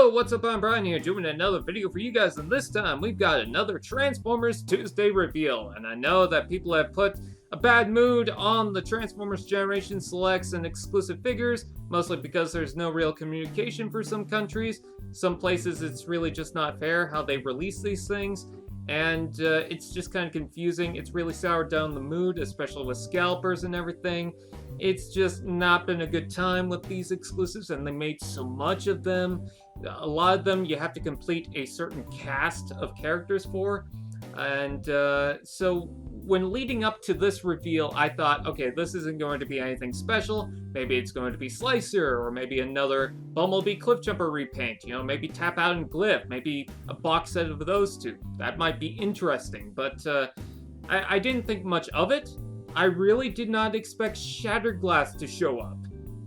Yo, what's up? I'm Brian here doing another video for you guys, and this time we've got another Transformers Tuesday reveal. And I know that people have put a bad mood on the Transformers Generation Selects and exclusive figures, mostly because there's no real communication for some countries. Some places it's really just not fair how they release these things, and it's just kind of confusing. It's really soured down the mood, especially with scalpers and everything. It's just not been a good time with these exclusives, and they made so much of them. A lot of them you have to complete a certain cast of characters for, and so when leading up to this reveal, I thought, okay, this isn't going to be anything special. Maybe it's going to be Slicer, or maybe another Bumblebee Cliffjumper repaint, you know, maybe Tap Out and Glyph, maybe a box set of those two. That might be interesting, but I didn't think much of it. I really did not expect Shattered Glass to show up.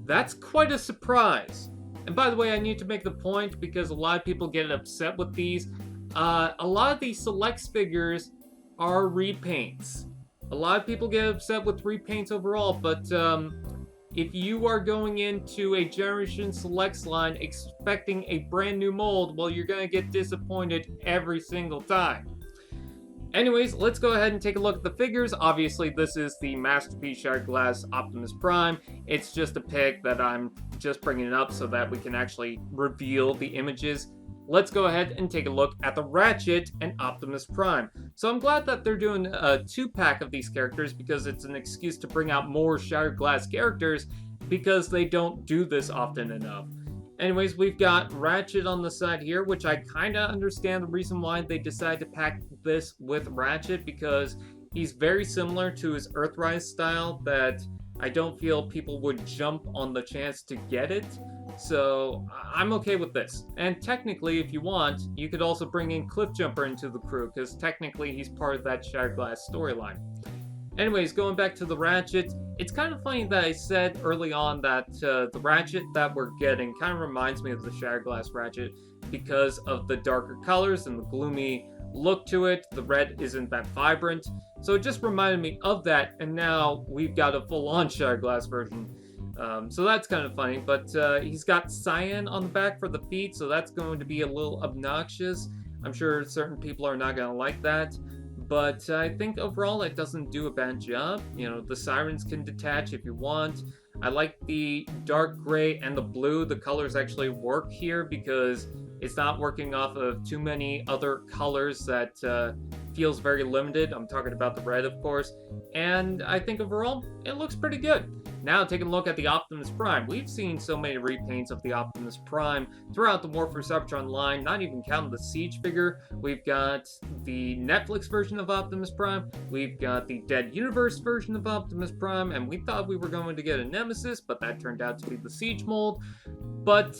That's quite a surprise. And by the way, I need to make the point because a lot of people get upset with these. A lot of these Selects figures are repaints. A lot of people get upset with repaints overall, but if you are going into a Generation Selects line expecting a brand new mold, well, you're gonna get disappointed every single time. Anyways, let's go ahead and take a look at the figures. Obviously, this is the Masterpiece Shattered Glass Optimus Prime. It's just a pic that I'm just bringing up so that we can actually reveal the images. Let's go ahead and take a look at the Ratchet and Optimus Prime. So I'm glad that they're doing a 2-pack of these characters because it's an excuse to bring out more Shattered Glass characters because they don't do this often enough. Anyways, we've got Ratchet on the side here, which I kind of understand the reason why they decided to pack this with Ratchet, because he's very similar to his Earthrise style that I don't feel people would jump on the chance to get it. So I'm okay with this. And technically, if you want, you could also bring in Cliffjumper into the crew, because technically he's part of that Shattered Glass storyline. Anyways, going back to the Ratchet, it's kind of funny that I said early on that the Ratchet that we're getting kind of reminds me of the Shattered Glass Ratchet because of the darker colors and the gloomy look to it. The red isn't that vibrant, so it just reminded me of that, and now we've got a full-on Shattered Glass version. So that's kind of funny, but he's got cyan on the back for the feet, so that's going to be a little obnoxious. I'm sure certain people are not going to like that. But I think overall it doesn't do a bad job. You know, the sirens can detach if you want. I like the dark gray and the blue. The colors actually work here because it's not working off of too many other colors that feels very limited. I'm talking about the red, of course. And I think overall it looks pretty good. Now taking a look at the Optimus Prime. We've seen so many repaints of the Optimus Prime throughout the War for Cybertron line, not even counting the Siege figure. We've got the Netflix version of Optimus Prime, we've got the Dead Universe version of Optimus Prime, and we thought we were going to get a Nemesis, but that turned out to be the Siege mold. But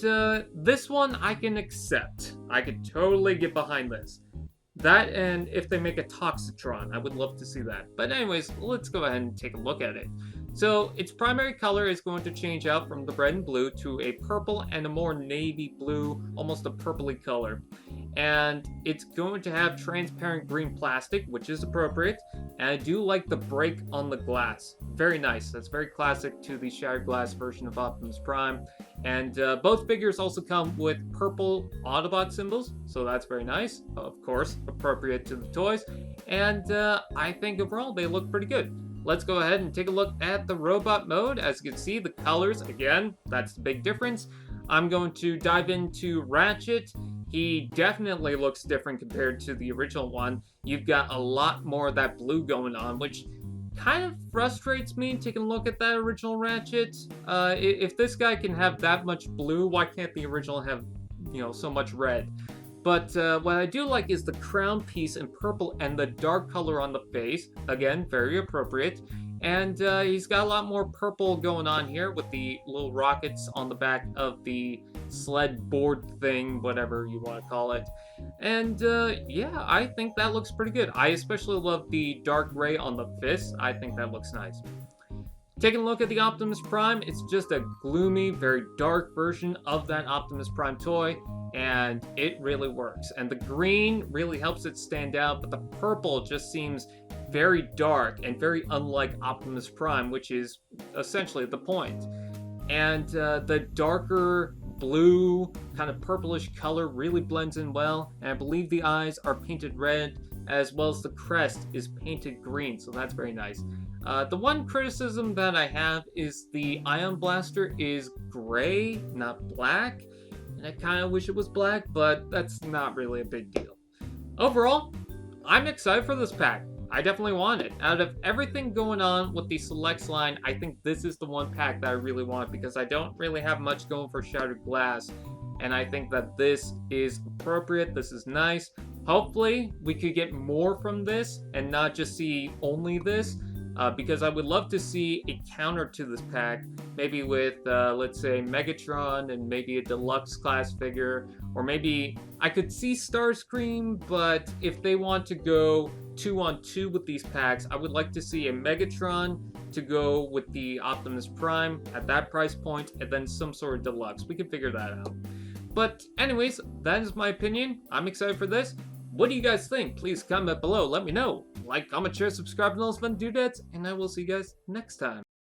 this one I can accept. I could totally get behind this. That, and if they make a Toxitron, I would love to see that. But anyways, let's go ahead and take a look at it. So its primary color is going to change out from the red and blue to a purple and a more navy blue, almost a purpley color. And it's going to have transparent green plastic, which is appropriate. And I do like the break on the glass. Very nice. That's very classic to the Shattered Glass version of Optimus Prime. And both figures also come with purple Autobot symbols, so that's very nice. Of course, appropriate to the toys. And I think overall they look pretty good. Let's go ahead and take a look at the robot mode. As you can see, the colors, again, that's the big difference. I'm going to dive into Ratchet. He definitely looks different compared to the original one. You've got a lot more of that blue going on, which kind of frustrates me taking a look at that original Ratchet. If this guy can have that much blue, why can't the original have, you know, so much red? But what I do like is the crown piece in purple and the dark color on the face. Again, very appropriate. And he's got a lot more purple going on here with the little rockets on the back of the sled board thing, whatever you want to call it. And yeah, I think that looks pretty good. I especially love the dark gray on the fist. I think that looks nice. Taking a look at the Optimus Prime, it's just a gloomy, very dark version of that Optimus Prime toy, and it really works. And the green really helps it stand out, but the purple just seems very dark and very unlike Optimus Prime, which is essentially the point. And the darker blue, kind of purplish color really blends in well, and I believe the eyes are painted red, as well as the crest is painted green, so that's very nice. The one criticism that I have is the Ion Blaster is gray, not black, and I kind of wish it was black, but that's not really a big deal. Overall, I'm excited for this pack. I definitely want it. Out of everything going on with the Selects line, I think this is the one pack that I really want because I don't really have much going for Shattered Glass, and I think that this is appropriate. This is nice. Hopefully, we could get more from this and not just see only this, because I would love to see a counter to this pack, maybe with, let's say, Megatron and maybe a deluxe class figure, or maybe I could see Starscream, but if they want to go 2-on-2 with these packs, I would like to see a Megatron to go with the Optimus Prime at that price point, and then some sort of deluxe. We can figure that out. But anyways, that is my opinion. I'm excited for this. What do you guys think? Please comment below. Let me know. Like, comment, share, subscribe, and all those fun doodads. And I will see you guys next time.